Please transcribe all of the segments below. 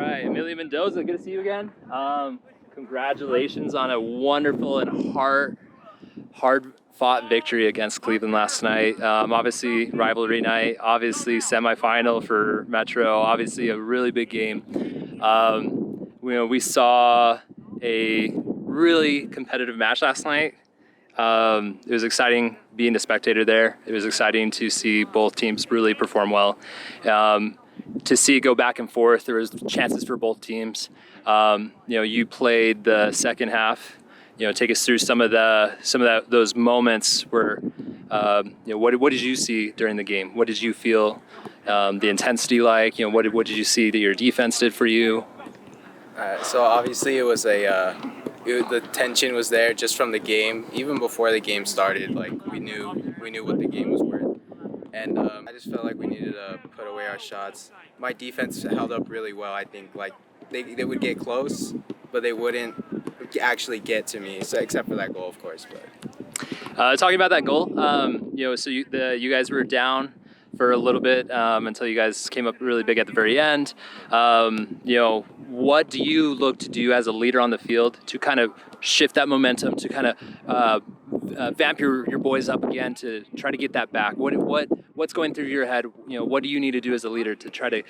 right, Emilio Mendoza, good to see you again. Congratulations on a wonderful and hard-fought victory against Cleveland last night. Obviously, rivalry night. Obviously, semifinal for Metro. Obviously, a really big game. We saw a really competitive match last night. It was exciting being a spectator there. It was exciting to see both teams really perform well. To see it go back and forth, there was chances for both teams. You played the second half. Take us through some of those moments where, what did you see during the game? What did you feel the intensity like? What did you see that your defense did for you? So obviously it was the tension was there just from the game. Even before the game started, like we knew what the game was worth, and I just felt like we needed to put away our shots. My defense held up really well. I think like they would get close, but they wouldn't actually get to me. So except for that goal, of course. But talking about that goal, so you guys were down for a little bit until you guys came up really big at the very end. What do you look to do as a leader on the field to kind of shift that momentum, to kind of vamp your boys up again to try to get that back? What's going through your head? What do you need to do as a leader to try to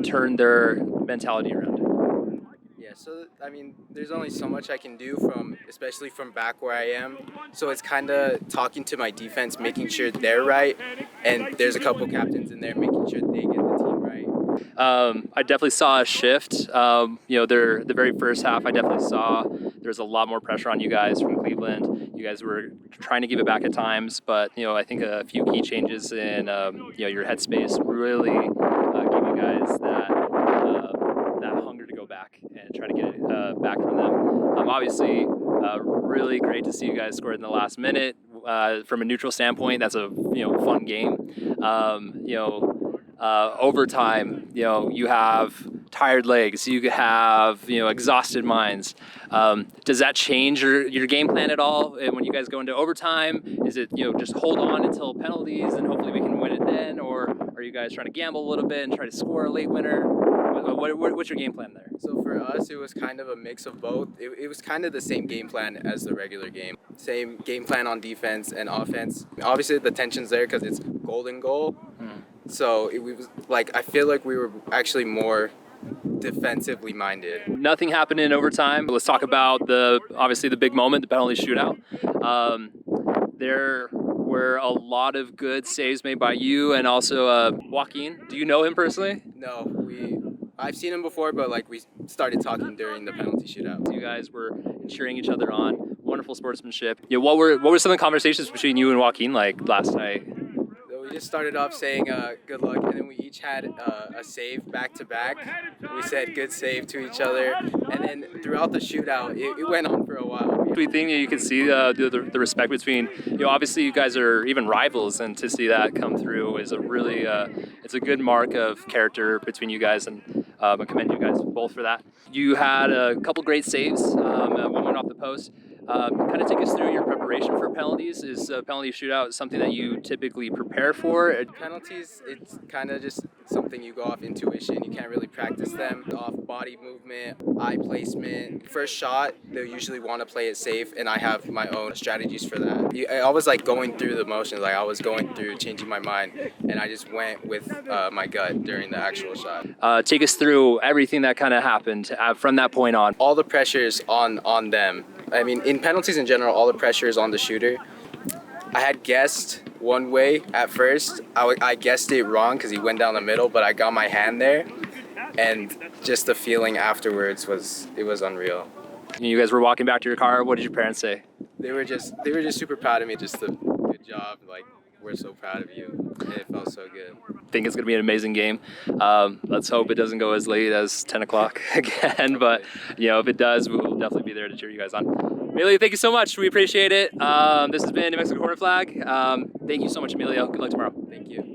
turn their mentality around? Yeah, so I mean, there's only so much I can do especially from back where I am. So it's kind of talking to my defense, making sure they're right, and there's a couple captains in there making sure they get the team right. I definitely saw a shift. The very first half, I definitely saw there was a lot more pressure on you guys from Cleveland. You guys were trying to give it back at times, but I think a few key changes in your headspace really gave you guys that hunger to go back and try to get it back from them. Obviously, really great to see you guys score in the last minute. From a neutral standpoint, that's a fun game. Overtime, you have tired legs, you have exhausted minds. Does that change your game plan at all when you guys go into overtime? Is it just hold on until penalties and hopefully we can win it then, or are you guys trying to gamble a little bit and try to score a late winner? What's your game plan there? So for us, it was kind of a mix of both. It was kind of the same game plan as the regular game. Same game plan on defense and offense. Obviously, the tension's there because it's golden goal. So it was like I feel like we were actually more defensively minded. Nothing happened in overtime. Let's talk about obviously the big moment, the penalty shootout. There were a lot of good saves made by you and also Joaquin. Do you know him personally? No, I've seen him before, but like we started talking during the penalty shootout. You guys were cheering each other on. Wonderful sportsmanship. What were some of the conversations between you and Joaquin like last night? We just started off saying good luck, and then we each had a save back to back. We said good save to each other, and then throughout the shootout, it went on for a while. Do you think you can see the respect between, obviously you guys are even rivals, and to see that come through is a really, it's a good mark of character between you guys, and I commend you guys both for that. You had a couple great saves, one went off the post. Kind of take us through your preparation for penalties. Is a penalty shootout something that you typically prepare for? Penalties, it's kind of just something you go off intuition. You can't really practice them. Off body movement, eye placement. First shot, they'll usually want to play it safe, and I have my own strategies for that. I was like going through the motions, like I was going through changing my mind, and I just went with my gut during the actual shot. Take us through everything that kind of happened from that point on. All the pressure's on them. I mean, in penalties in general, all the pressure is on the shooter. I had guessed one way at first. I guessed it wrong because he went down the middle, but I got my hand there, and just the feeling afterwards was unreal. You guys were walking back to your car. What did your parents say? They were just super proud of me. Just a good job. Like, we're so proud of you. And it felt so good. I think it's going to be an amazing game. Let's hope it doesn't go as late as 10 o'clock again. But, if it does, we'll definitely be there to cheer you guys on. Emilio, thank you so much. We appreciate it. This has been New Mexico Corner Flag. Thank you so much, Emilio. Good luck tomorrow. Thank you.